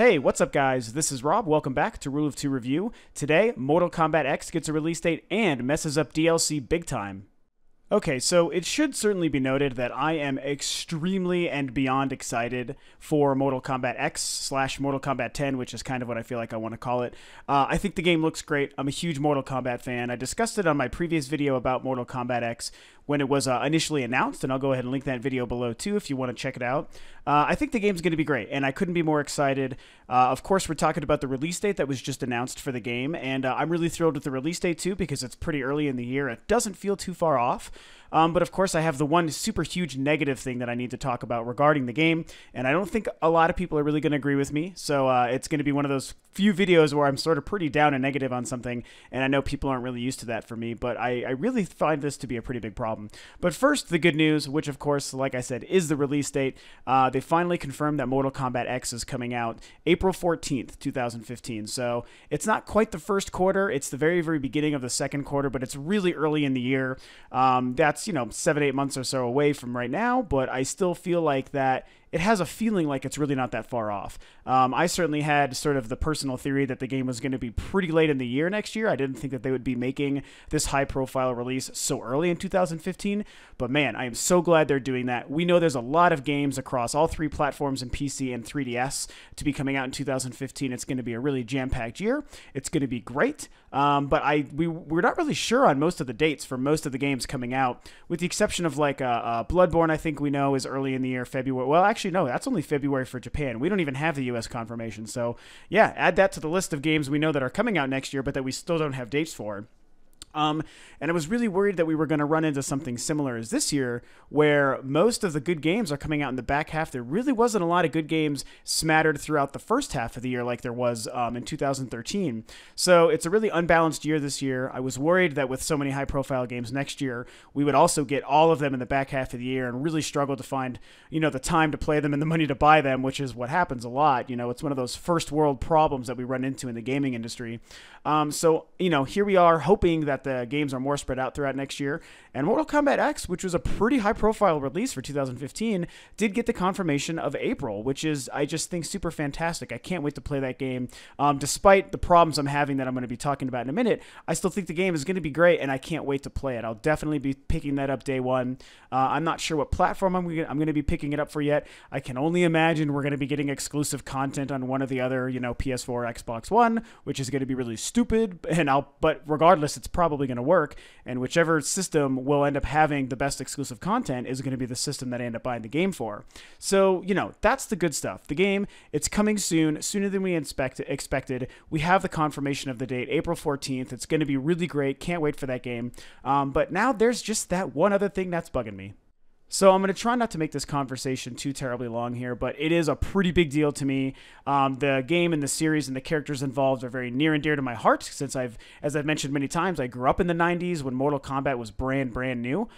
Hey, what's up guys? This is Rob. Welcome back to Rule of Two Review. Today, Mortal Kombat X gets a release date and messes up DLC big time. Okay, so it should certainly be noted that I am extremely and beyond excited for Mortal Kombat X slash Mortal Kombat 10, which is kind of what I feel like I want to call it. I think the game looks great. I'm a huge Mortal Kombat fan. I discussed it on my previous video about Mortal Kombat X when it was initially announced, and I'll go ahead and link that video below too if you want to check it out. I think the game's going to be great, and I couldn't be more excited. Of course, we're talking about the release date that was just announced for the game, and I'm really thrilled with the release date too because it's pretty early in the year. It doesn't feel too far off. But of course, I have the one super huge negative thing that I need to talk about regarding the game, and I don't think a lot of people are really going to agree with me, so it's going to be one of those few videos where I'm sort of pretty down and negative on something, and I know people aren't really used to that for me, but I really find this to be a pretty big problem. But first, the good news, which of course, like I said, is the release date. They finally confirmed that Mortal Kombat X is coming out April 14th, 2015, so it's not quite the first quarter, it's the very, very beginning of the second quarter, but it's really early in the year. That's 7-8 months or so away from right now, but I still feel like that it has a feeling like it's really not that far off. I certainly had sort of the personal theory that the game was going to be pretty late in the year next year. I didn't think that they would be making this high-profile release so early in 2015, but man, I am so glad they're doing that. We know there's a lot of games across all three platforms in PC and 3DS to be coming out in 2015. It's going to be a really jam-packed year. It's going to be great, but we're not really sure on most of the dates for most of the games coming out, with the exception of like Bloodborne. I think we know is early in the year, February. Well, actually, no, that's only February for Japan. We don't even have the U.S. confirmation. So, yeah, add that to the list of games we know that are coming out next year, but that we still don't have dates for. And I was really worried that we were going to run into something similar as this year, where most of the good games are coming out in the back half. There really wasn't a lot of good games smattered throughout the first half of the year like there was in 2013. So it's a really unbalanced year this year. I was worried that with so many high-profile games next year, we would also get all of them in the back half of the year and really struggle to find, the time to play them and the money to buy them, which is what happens a lot. It's one of those first-world problems that we run into in the gaming industry. So, here we are hoping that the games are more spread out throughout next year. And Mortal Kombat X, which was a pretty high-profile release for 2015, did get the confirmation of April, which is, I just think, super fantastic. I can't wait to play that game. Despite the problems I'm having that I'm going to be talking about in a minute, I still think the game is going to be great, and I can't wait to play it. I'll definitely be picking that up day one. I'm not sure what platform I'm going to be picking it up for yet. I can only imagine we're going to be getting exclusive content on one of the other, PS4, Xbox One, which is going to be really stupid, but regardless, it's probably going to work, and whichever system will end up having the best exclusive content is going to be the system that I end up buying the game for. So, that's the good stuff. The game, it's coming soon, sooner than we expected. We have the confirmation of the date, April 14th. It's going to be really great. Can't wait for that game. But now there's just that one other thing that's bugging me. So I'm going to try not to make this conversation too terribly long here, but it is a pretty big deal to me. The game and the series and the characters involved are very near and dear to my heart, since as I've mentioned many times, I grew up in the 90s when Mortal Kombat was brand new.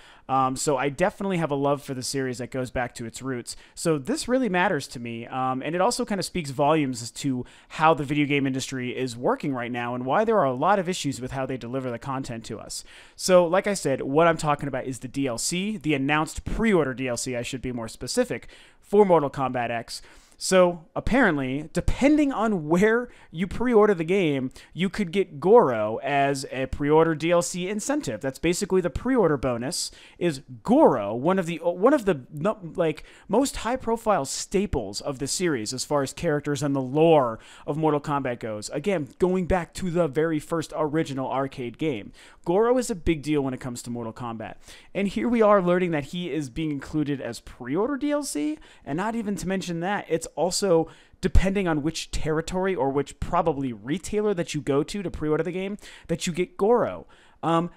So I definitely have a love for the series that goes back to its roots. So this really matters to me, and it also kind of speaks volumes as to how the video game industry is working right now and why there are a lot of issues with how they deliver the content to us. So like I said, what I'm talking about is the DLC, the announced pre-order DLC, I should be more specific, for Mortal Kombat X. So, apparently, depending on where you pre-order the game, you could get Goro as a pre-order DLC incentive. That's basically the pre-order bonus, is Goro, one of the most high-profile staples of the series as far as characters and the lore of Mortal Kombat goes. Again, going back to the very first original arcade game. Goro is a big deal when it comes to Mortal Kombat. And here we are learning that he is being included as pre-order DLC, and not even to mention that, it's also, depending on which territory or which probably retailer that you go to pre-order the game, that you get Goro.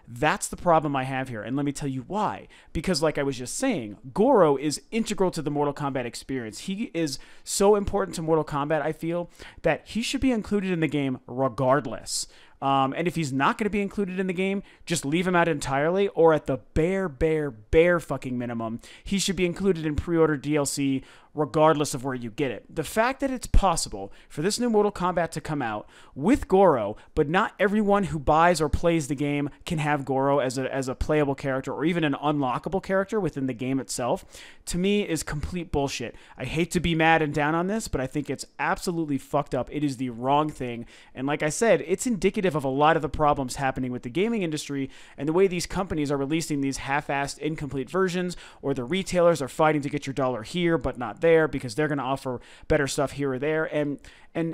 That's the problem I have here, and let me tell you why. Because like I was just saying, Goro is integral to the Mortal Kombat experience. He is so important to Mortal Kombat, I feel, that he should be included in the game regardless. And if he's not going to be included in the game, just leave him out entirely, or at the bare fucking minimum, he should be included in pre-order DLC regardless of where you get it. The fact that it's possible for this new Mortal Kombat to come out with Goro, but not everyone who buys or plays the game can have Goro as a playable character or even an unlockable character within the game itself, to me is complete bullshit. I hate to be mad and down on this, but I think it's absolutely fucked up. It is the wrong thing. And like I said, it's indicative of a lot of the problems happening with the gaming industry and the way these companies are releasing these half-assed incomplete versions, or the retailers are fighting to get your dollar here but not there because they're going to offer better stuff here or there. And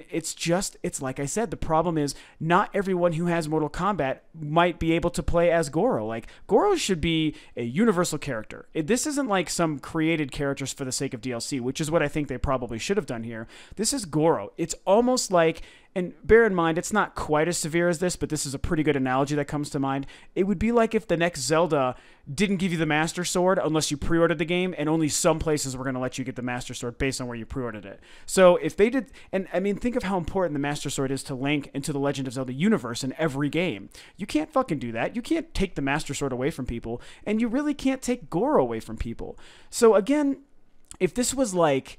it's like I said, the problem is not everyone who has Mortal Kombat might be able to play as Goro. Like, Goro should be a universal character. This isn't like some created characters for the sake of DLC, which is what I think they probably should have done here. This is Goro. It's almost like, and bear in mind, it's not quite as severe as this, but this is a pretty good analogy that comes to mind. It would be like if the next Zelda didn't give you the Master Sword unless you pre-ordered the game, and only some places were going to let you get the Master Sword based on where you pre-ordered it. So if they did, and I mean, think of how important the Master Sword is to Link and to the Legend of Zelda universe in every game. You can't fucking do that. You can't take the Master Sword away from people, and you really can't take Goro away from people. So again, if this was like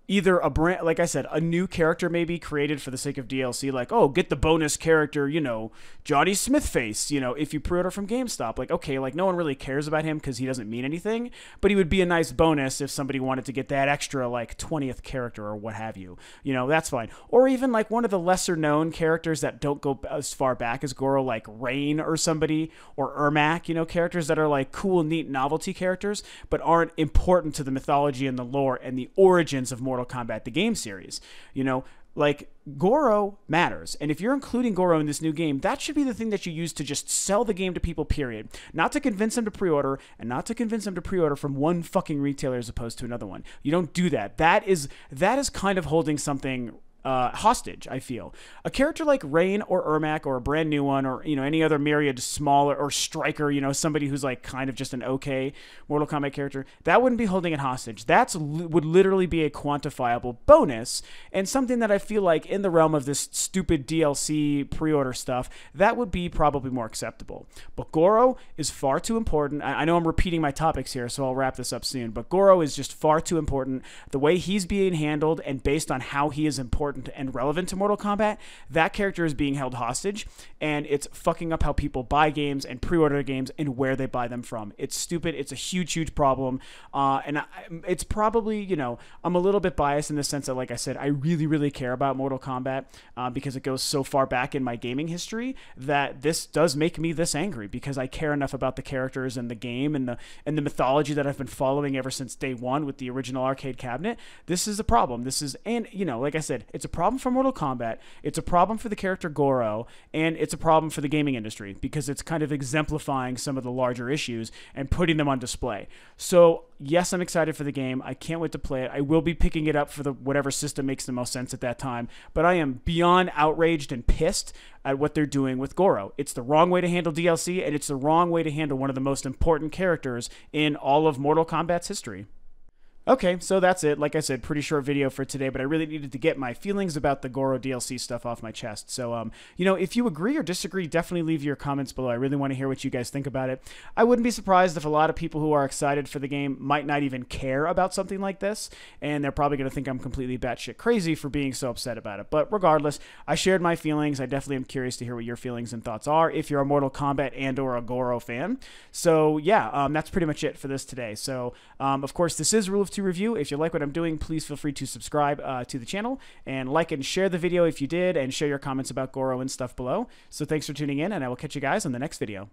either a brand, like I said, a new character maybe created for the sake of DLC, like, oh, get the bonus character, you know, Johnny Smithface, you know, if you pre-order from GameStop, like, okay, like no one really cares about him because he doesn't mean anything, but he would be a nice bonus if somebody wanted to get that extra, like, 20th character or what have you. You know, that's fine. Or even like one of the lesser known characters that don't go as far back as Goro, like Rain or somebody, or Ermac, you know, characters that are like cool, neat novelty characters, but aren't important to the mythology and the lore and the origins of Mortal Kombat, the game series. You know, like, Goro matters, and if you're including Goro in this new game, that should be the thing that you use to just sell the game to people, period. Not to convince them to pre-order, and not to convince them to pre-order from one fucking retailer as opposed to another one. You don't do that. That is kind of holding something hostage, I feel. A character like Rain or Ermac or a brand new one, or, you know, any other myriad smaller, or Striker, you know, somebody who's like kind of just an okay Mortal Kombat character, that wouldn't be holding it hostage. Would literally be a quantifiable bonus, and something that I feel like in the realm of this stupid DLC pre-order stuff, that would be probably more acceptable. But Goro is far too important. I know I'm repeating my topics here, so I'll wrap this up soon, but Goro is just far too important. The way he's being handled, and based on how he is important and relevant to Mortal Kombat, that character is being held hostage, and it's fucking up how people buy games and pre-order games and where they buy them from. It's stupid. It's a huge, huge problem. It's probably, you know, I'm a little bit biased in the sense that, like I said, I really, really care about Mortal Kombat because it goes so far back in my gaming history that this does make me this angry, because I care enough about the characters and the game and the mythology that I've been following ever since day one with the original arcade cabinet. This is a problem. And, you know, like I said, it's a problem for Mortal Kombat, it's a problem for the character Goro, and it's a problem for the gaming industry because it's kind of exemplifying some of the larger issues and putting them on display. So yes, I'm excited for the game. I can't wait to play it. I will be picking it up for whatever system makes the most sense at that time, but I am beyond outraged and pissed at what they're doing with Goro. It's the wrong way to handle DLC, and it's the wrong way to handle one of the most important characters in all of Mortal Kombat's history. Okay, so that's it. Like I said, pretty short video for today, but I really needed to get my feelings about the Goro DLC stuff off my chest. So, you know, if you agree or disagree, definitely leave your comments below. I really want to hear what you guys think about it. I wouldn't be surprised if a lot of people who are excited for the game might not even care about something like this, and they're probably going to think I'm completely batshit crazy for being so upset about it. But regardless, I shared my feelings. I definitely am curious to hear what your feelings and thoughts are if you're a Mortal Kombat and or a Goro fan. So, yeah, that's pretty much it for this today. So, of course, this is Rule of Two Review. If you like what I'm doing, please feel free to subscribe to the channel and like and share the video if you did, and share your comments about Goro and stuff below. So thanks for tuning in, and I will catch you guys on the next video.